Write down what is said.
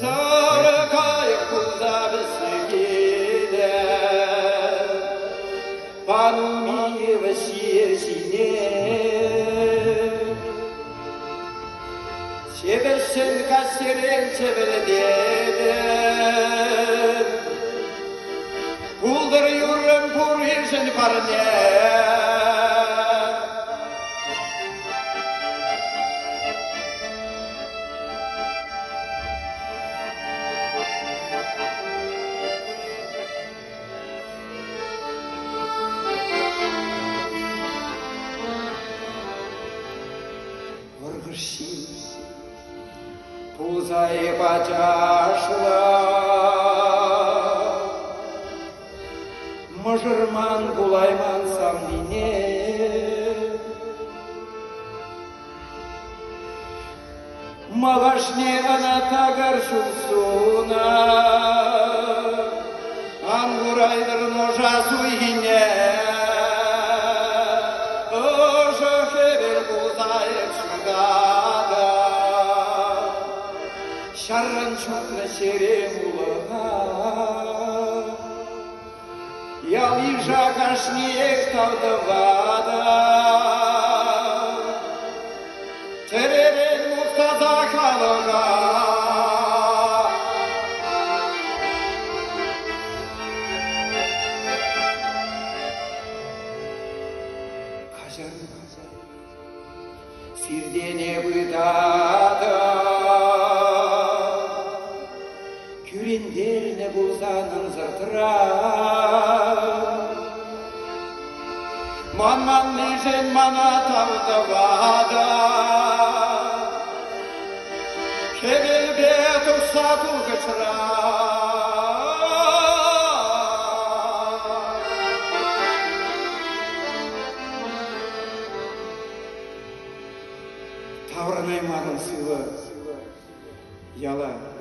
Sarı kayıkta beslegide Panumi ve şiirsine Çebeşen kaserin çebelede Kuldur yurren pur hirşen parne Vırgırşin Puzay bacашла Мыжырман булайман савнине Малашне ана тагар шулсуна Ангурайдыр ножа суйгине Ожо хебер бузайып шугада Шарран чукна серем улыга Ялижа кашниек талдывада Теререн муктада халыга Кажан сирдене быдада Күрендерне булзанын зыртыра Ман лежен мана тавдывада Кебел бет ұқсату кычыра Таврынай марын сылы Яла